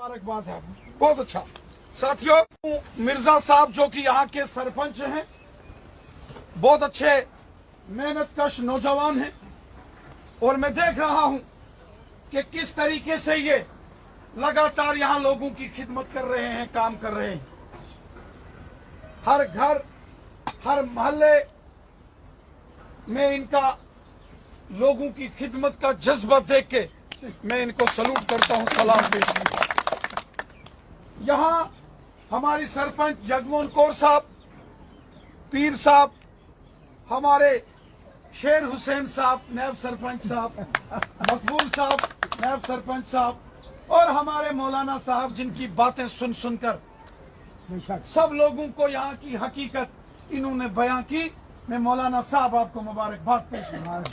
मुबारकबाद है, बहुत अच्छा। साथियों, मिर्जा साहब जो कि यहाँ के सरपंच हैं, बहुत अच्छे मेहनतकश नौजवान हैं और मैं देख रहा हूँ कि किस तरीके से ये लगातार यहाँ लोगों की खिदमत कर रहे हैं, काम कर रहे हैं। हर घर, हर मोहल्ले में इनका लोगों की खिदमत का जज्बा देख के मैं इनको सलूट करता हूं, सलाम पेश करता हूं। यहाँ हमारी सरपंच जगमोहन कौर साहब, पीर साहब, हमारे शेर हुसैन साहब नायब सरपंच साहब, मकबूल साहब नायब सरपंच साहब और हमारे मौलाना साहब, जिनकी बातें सुन सुनकर सब लोगों को यहाँ की हकीकत इन्होंने बयां की। मैं मौलाना साहब आपको मुबारकबाद पेश करता हूं।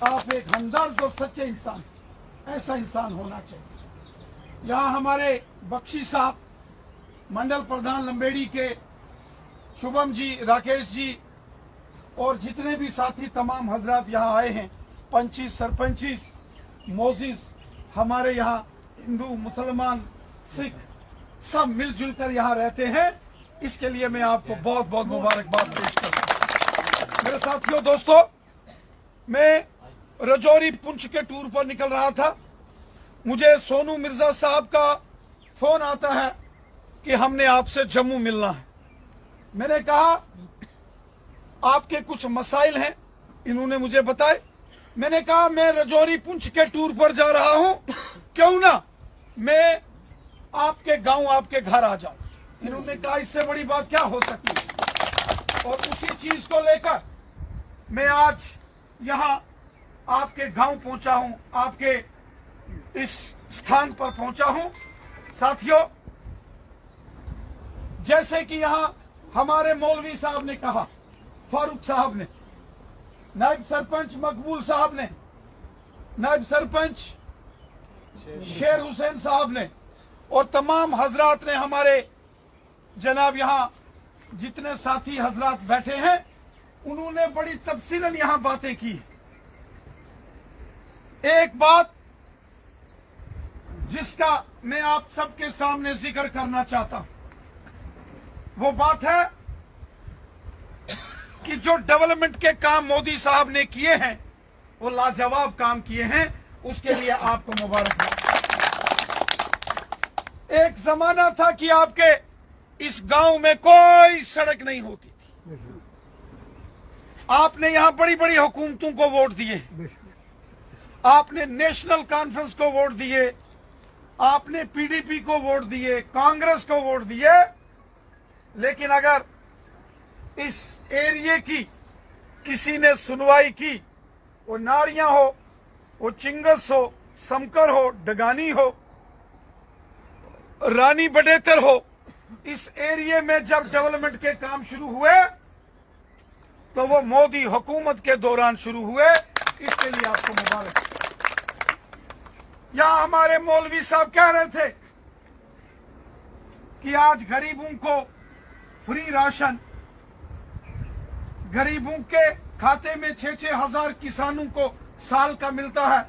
आप एक हमदर्द और सच्चे इंसान, ऐसा इंसान होना चाहिए। यहाँ हमारे बख्शी साहब, मंडल प्रधान लंबेड़ी के, शुभम जी, राकेश जी और जितने भी साथी तमाम हजरात यहाँ आए हैं, पंची, सरपंची, मोजिस, हमारे यहाँ हिंदू, मुसलमान, सिख सब मिलजुल कर यहाँ रहते हैं। इसके लिए मैं आपको बहुत बहुत मुबारकबाद पेश करता हूँ। मेरे साथियों, दोस्तों, मैं रजौरी पुंछ के टूर पर निकल रहा था। मुझे सोनू मिर्जा साहब का फोन आता है कि हमने आपसे जम्मू मिलना है। मैंने कहा आपके कुछ मसाइल हैं, इन्होंने मुझे बताए। मैंने कहा मैं रजौरी पुंछ के टूर पर जा रहा हूं, क्यों ना मैं आपके गांव, आपके घर आ जाऊं। इन्होंने कहा इससे बड़ी बात क्या हो सकती है। और उसी चीज को लेकर मैं आज यहां आपके गांव पहुंचा हूं, आपके इस स्थान पर पहुंचा हूं। साथियों, जैसे कि यहां हमारे मौलवी साहब ने कहा, फारूक साहब ने, नायब सरपंच मकबूल साहब ने, नायब सरपंच शेर हुसैन साहब ने और तमाम हजरात ने, हमारे जनाब यहाँ जितने साथी हजरात बैठे हैं, उन्होंने बड़ी तफसीलन यहां बातें की। एक बात जिसका मैं आप सबके सामने जिक्र करना चाहता हूं, वो बात है कि जो डेवलपमेंट के काम मोदी साहब ने किए हैं, वो लाजवाब काम किए हैं। उसके लिए आपको मुबारकबाद। एक जमाना था कि आपके इस गांव में कोई सड़क नहीं होती थी। आपने यहां बड़ी बड़ी हुकूमतों को वोट दिए, आपने नेशनल कॉन्फ्रेंस को वोट दिए, आपने पीडीपी को वोट दिए, कांग्रेस को वोट दिए, लेकिन अगर इस एरिया की किसी ने सुनवाई की, वो नारियां हो, वो चिंगस हो, समकर हो, डगानी हो, रानी बडेतर हो, इस एरिया में जब डेवलपमेंट के काम शुरू हुए तो वो मोदी हुकूमत के दौरान शुरू हुए। इसके लिए आपको मुबारक। यहां हमारे मौलवी साहब कह रहे थे कि आज गरीबों को फ्री राशन, गरीबों के खाते में 6-6 हजार किसानों को साल का मिलता है।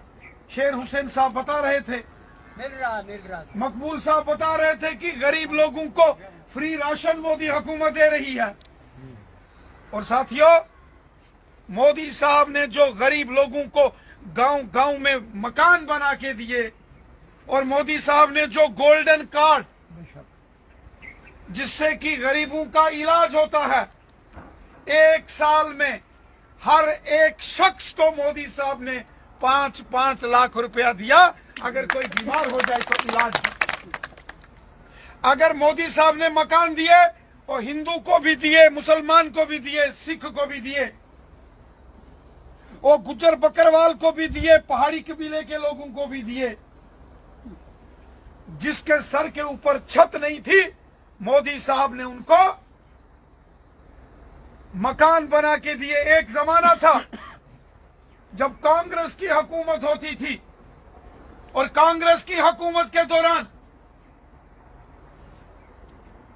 शेर हुसैन साहब बता रहे थे, मिल रहा। मकबूल साहब बता रहे थे कि गरीब लोगों को फ्री राशन मोदी हुकूमत दे रही है। और साथियों, मोदी साहब ने जो गरीब लोगों को गांव गांव में मकान बना के दिए, और मोदी साहब ने जो गोल्डन कार्ड, जिससे कि गरीबों का इलाज होता है, एक साल में हर एक शख्स को मोदी साहब ने 5-5 लाख रुपया दिया। अगर कोई बीमार हो जाए तो इलाज। अगर मोदी साहब ने मकान दिए और हिंदू को भी दिए, मुसलमान को भी दिए, सिख को भी दिए, और गुज्जर बकरवाल को भी दिए, पहाड़ी कबीले के लोगों को भी दिए, जिसके सर के ऊपर छत नहीं थी, मोदी साहब ने उनको मकान बना के दिए। एक जमाना था जब कांग्रेस की हुकूमत होती थी, और कांग्रेस की हुकूमत के दौरान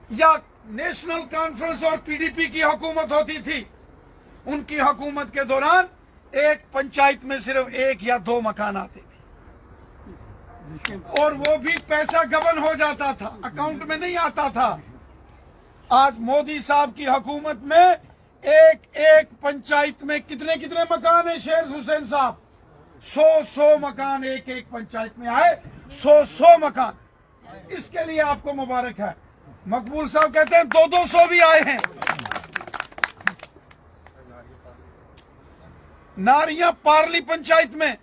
या नेशनल कॉन्फ्रेंस और पीडीपी की हुकूमत होती थी, उनकी हुकूमत के दौरान एक पंचायत में सिर्फ 1 या 2 मकान आते थे। और वो भी पैसा गबन हो जाता था, अकाउंट में नहीं आता था। आज मोदी साहब की हुकूमत में एक एक पंचायत में कितने कितने मकान है शेर हुसैन साहब? 100 मकान एक एक पंचायत में आए, 100 मकान। इसके लिए आपको मुबारक है। मकबूल साहब कहते हैं 200 भी आए हैं। नारियां पार्ली पंचायत में,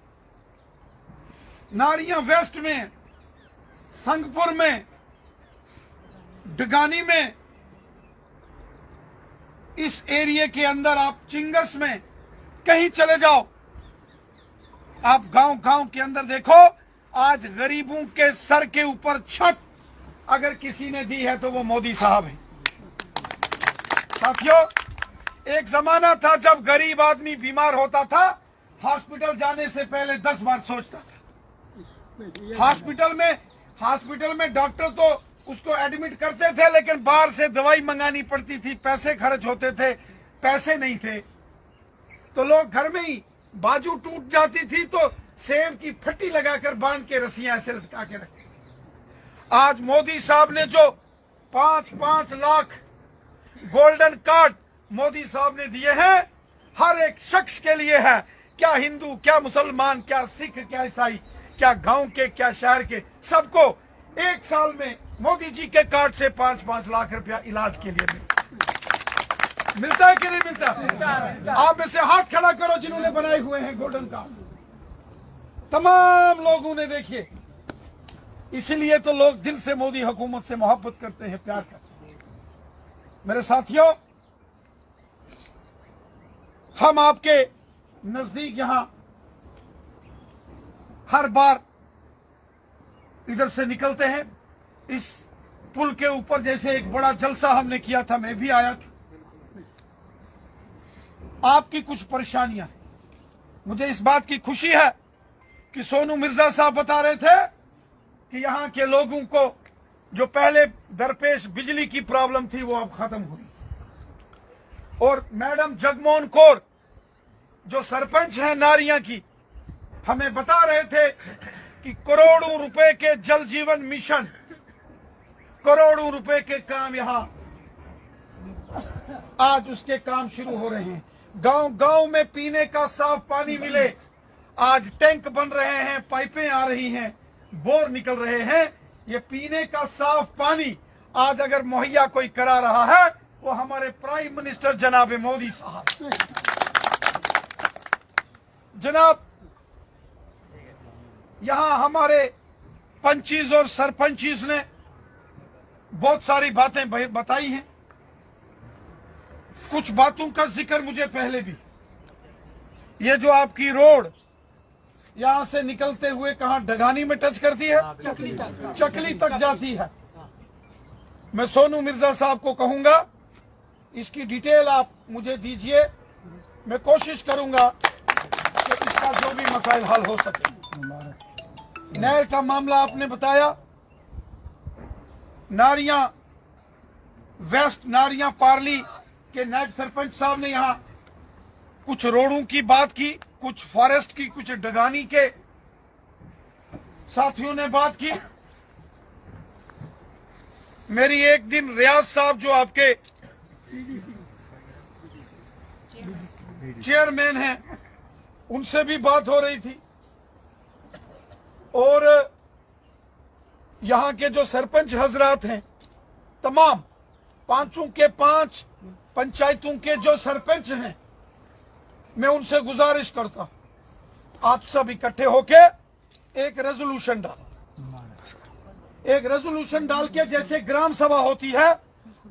नारियां वेस्ट में, संगपुर में, डगानी में, इस एरिया के अंदर आप चिंगस में कहीं चले जाओ, आप गांव गांव के अंदर देखो, आज गरीबों के सर के ऊपर छत अगर किसी ने दी है तो वो मोदी साहब है। साथियों, एक जमाना था जब गरीब आदमी बीमार होता था, हॉस्पिटल जाने से पहले 10 बार सोचता था। हॉस्पिटल में डॉक्टर तो उसको एडमिट करते थे, लेकिन बाहर से दवाई मंगानी पड़ती थी, पैसे खर्च होते थे, पैसे नहीं थे तो लोग घर में ही, बाजू टूट जाती थी तो सेब की फट्टी लगाकर बांध के रस्सियां ऐसे लटका के रखते। आज मोदी साहब ने जो 5-5 लाख गोल्डन कार्ड मोदी साहब ने दिए हैं, हर एक शख्स के लिए है, क्या हिंदू, क्या मुसलमान, क्या सिख, क्या ईसाई, क्या गांव के, क्या शहर के, सबको एक साल में मोदी जी के कार्ड से 5-5 लाख रुपया इलाज के लिए मिलता है कि नहीं मिलता? आप में से हाथ खड़ा करो जिन्होंने बनाए हुए हैं गोल्डन कार्ड। तमाम लोगों ने, देखिए, इसीलिए तो लोग दिल से मोदी हुकूमत से मोहब्बत करते हैं, प्यार करते हैं। मेरे साथियों, हम आपके नजदीक यहां हर बार इधर से निकलते हैं, इस पुल के ऊपर जैसे एक बड़ा जलसा हमने किया था, मैं भी आया था। आपकी कुछ परेशानियां हैं, मुझे इस बात की खुशी है कि सोनू मिर्जा साहब बता रहे थे कि यहां के लोगों को जो पहले दरपेश बिजली की प्रॉब्लम थी वो अब खत्म हुई। और मैडम जगमोहन कौर जो सरपंच है नारियां की, हमें बता रहे थे कि करोड़ों रुपए के जल जीवन मिशन, करोड़ों रुपए के काम यहां आज उसके काम शुरू हो रहे हैं। गांव गांव में पीने का साफ पानी मिले, आज टैंक बन रहे हैं, पाइपें आ रही हैं, बोर निकल रहे हैं। ये पीने का साफ पानी आज अगर मुहैया कोई करा रहा है वो हमारे प्राइम मिनिस्टर जनाब मोदी साहब। जनाब, यहां हमारे पंचीज और सरपंचीज ने बहुत सारी बातें बताई हैं। कुछ बातों का जिक्र मुझे पहले भी, ये जो आपकी रोड यहां से निकलते हुए कहां डगानी में टच करती है, चकली तक जाती है। मैं सोनू मिर्जा साहब को कहूंगा इसकी डिटेल आप मुझे दीजिए, मैं कोशिश करूंगा कि इसका जो भी मसाइल हल हो सके। नहर का मामला आपने बताया, नारियां वेस्ट, नारियां पार्ली के नायब सरपंच साहब ने यहां कुछ रोडों की बात की, कुछ फॉरेस्ट की, कुछ डगानी के साथियों ने बात की। मेरी एक दिन रियाज साहब जो आपके चेयरमैन हैं, उनसे भी बात हो रही थी, और यहां के जो सरपंच हजरात हैं, तमाम 5 के 5 पंचायतों के जो सरपंच हैं, मैं उनसे गुजारिश करता हूं आप सब इकट्ठे होके एक रेजोल्यूशन डालो। एक रेजोल्यूशन डाल के जैसे ग्राम सभा होती है,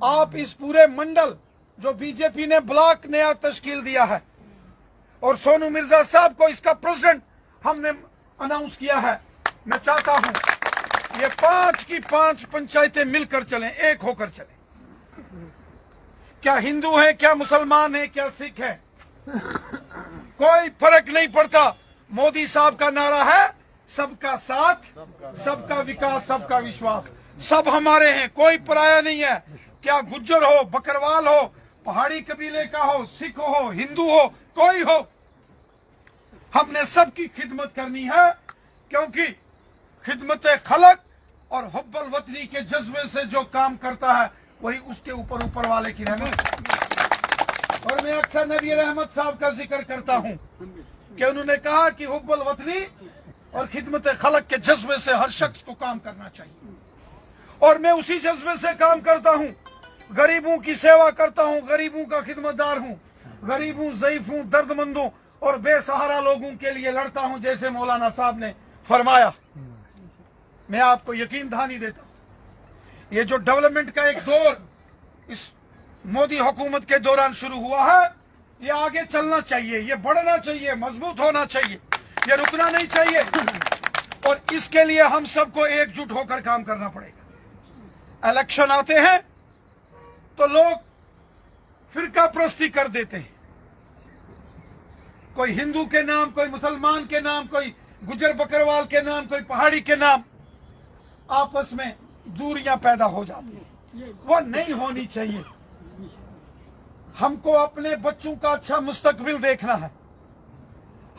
आप इस पूरे मंडल जो बीजेपी ने ब्लॉक नया तश्कील दिया है और सोनू मिर्जा साहब को इसका प्रेसिडेंट हमने अनाउंस किया है, मैं चाहता हूं ये 5 की 5 पंचायतें मिलकर चलें, एक होकर चलें। क्या हिंदू है, क्या मुसलमान है, क्या सिख है, कोई फर्क नहीं पड़ता। मोदी साहब का नारा है सबका साथ, सबका विकास, सबका विश्वास। सब हमारे हैं, कोई पराया नहीं है। क्या गुज्जर हो, बकरवाल हो, पहाड़ी कबीले का हो, सिख हो, हिंदू हो, कोई हो, हमने सबकी खिदमत करनी है, क्योंकि खिदमत खलक और हुब्बुल वतनी के जज्बे से जो काम करता है वही उसके ऊपर ऊपर वाले की रहमत। और मैं अक्सर नबी रहमत साहब का जिक्र करता हूं कि उन्होंने कहा कि हुब्बुल वतनी और खिदमत खलक के जज्बे से हर शख्स को काम करना चाहिए, और मैं उसी जज्बे से काम करता हूं। गरीबों की सेवा करता हूं, गरीबों का खिदमतदार हूं, गरीबों, ज़ईफों, दर्दमंदों और बेसहारा लोगों के लिए लड़ता हूं, जैसे मौलाना साहब ने फरमाया। मैं आपको यकीन दहानी देता हूं, ये जो डेवलपमेंट का एक दौर इस मोदी हुकूमत के दौरान शुरू हुआ है, ये आगे चलना चाहिए, ये बढ़ना चाहिए, मजबूत होना चाहिए, ये रुकना नहीं चाहिए। और इसके लिए हम सबको एकजुट होकर काम करना पड़ेगा। इलेक्शन आते हैं तो लोग फिरका प्रस्ती कर देते हैं, कोई हिंदू के नाम, कोई मुसलमान के नाम, कोई गुजर बकरवाल के नाम, कोई पहाड़ी के नाम, आपस में दूरियां पैदा हो जाती हैं। वो नहीं होनी चाहिए। हमको अपने बच्चों का अच्छा मुस्तकबिल देखना है,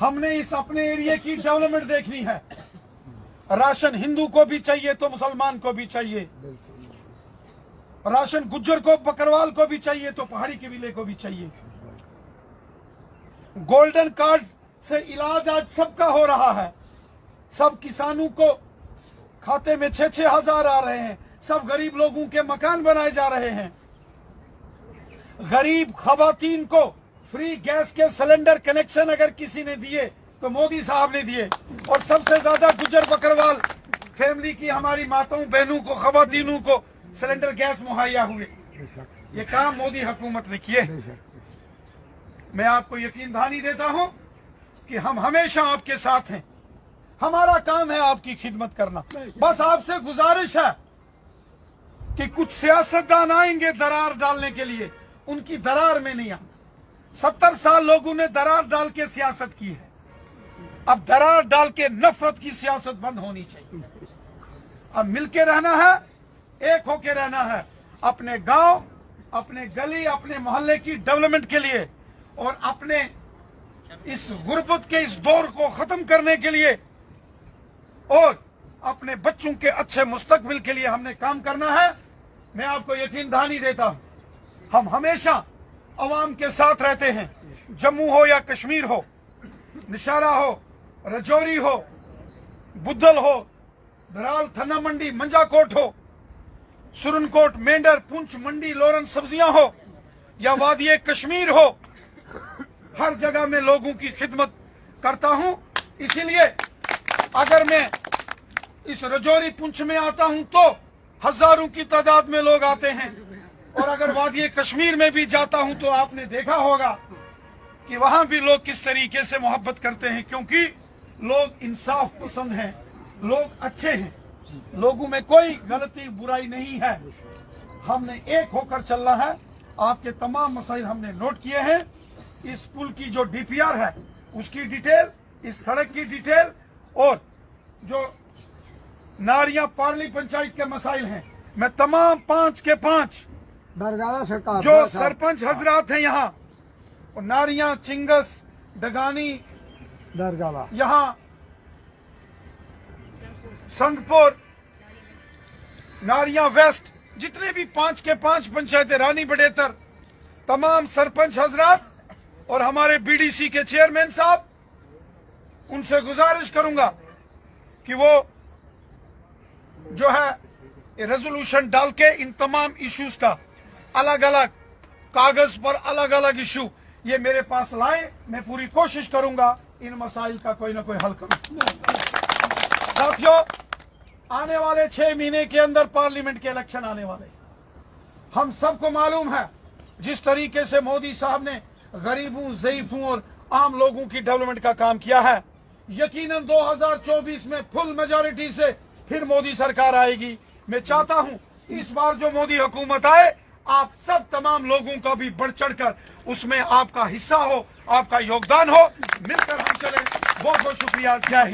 हमने इस अपने एरिया की डेवलपमेंट देखनी है। राशन हिंदू को भी चाहिए तो मुसलमान को भी चाहिए, राशन गुज्जर को, बकरवाल को भी चाहिए तो पहाड़ी कबीले को भी चाहिए। गोल्डन कार्ड से इलाज आज सबका हो रहा है, सब किसानों को खाते में 6-6 हजार आ रहे हैं, सब गरीब लोगों के मकान बनाए जा रहे हैं। गरीब खवातीन को फ्री गैस के सिलेंडर कनेक्शन अगर किसी ने दिए तो मोदी साहब ने दिए, और सबसे ज्यादा गुज्जर बकरवाल फैमिली की हमारी माताओं बहनों को, खवातीनों को सिलेंडर गैस मुहैया हुए। ये काम मोदी हुकूमत ने किए। मैं आपको यकीन दहानी देता हूं कि हम हमेशा आपके साथ हैं। हमारा काम है आपकी खिदमत करना। बस आपसे गुजारिश है कि कुछ सियासतदान आएंगे दरार डालने के लिए, उनकी दरार में नहीं आना। 70 साल लोगों ने दरार डाल के सियासत की है, अब दरार डाल के नफरत की सियासत बंद होनी चाहिए। अब मिलके रहना है, एक होके रहना है, अपने गांव, अपने गली, अपने मोहल्ले की डेवलपमेंट के लिए और अपने इस गुर्बत के इस दौर को खत्म करने के लिए और अपने बच्चों के अच्छे मुस्तकबिल के लिए हमने काम करना है। मैं आपको यकीन दहानी देता हूं, हम हमेशा अवाम के साथ रहते हैं। जम्मू हो या कश्मीर हो, निशारा हो, रजौरी हो, बुद्धल हो, धराल, थन्ना मंडी, मंजाकोट हो, सुरनकोट, मेंढर, पुंछ, मंडी, लोरन सब्जियां हो या वादिये कश्मीर हो, हर जगह में लोगों की खिदमत करता हूं। इसीलिए अगर मैं इस रजौरी पुंछ में आता हूं तो हजारों की तादाद में लोग आते हैं, और अगर वादिये कश्मीर में भी जाता हूं तो आपने देखा होगा कि वहां भी लोग किस तरीके से मोहब्बत करते हैं, क्योंकि लोग इंसाफ पसंद हैं, लोग अच्छे हैं, लोगों में कोई गलती बुराई नहीं है। हमने एक होकर चलना है। आपके तमाम मसाइल हमने नोट किए हैं। इस पुल की जो डीपीआर है उसकी डिटेल, इस सड़क की डिटेल, और जो नारियां पार्ली पंचायत के मसाइल हैं, मैं तमाम 5 के 5 जो सरपंच हजरात हैं यहाँ, और नारियां, चिंगस, डगानी, यहाँ संगपुर, नारियां वेस्ट, जितने भी 5 के 5 पंचायतें, रानी बडेतर, तमाम सरपंच हजरात और हमारे बीडीसी के चेयरमैन साहब, उनसे गुजारिश करूंगा कि वो जो है रेजोल्यूशन डाल के इन तमाम इश्यूज का अलग अलग कागज पर अलग अलग इशू ये मेरे पास लाए। मैं पूरी कोशिश करूंगा इन मसाइल का कोई ना कोई हल करूं। साथियों, आने वाले 6 महीने के अंदर पार्लियामेंट के इलेक्शन आने वाले। हम सबको मालूम है जिस तरीके से मोदी साहब ने गरीबों, ज़ईफों और आम लोगों की डेवलपमेंट का काम किया है, यकीनन 2024 में फुल मेजॉरिटी से फिर मोदी सरकार आएगी। मैं चाहता हूं इस बार जो मोदी हुकूमत आए, आप सब तमाम लोगों का भी बढ़ चढ़कर उसमें आपका हिस्सा हो, आपका योगदान हो। मिलकर हम चले। बहुत बहुत शुक्रिया। जय हिंद।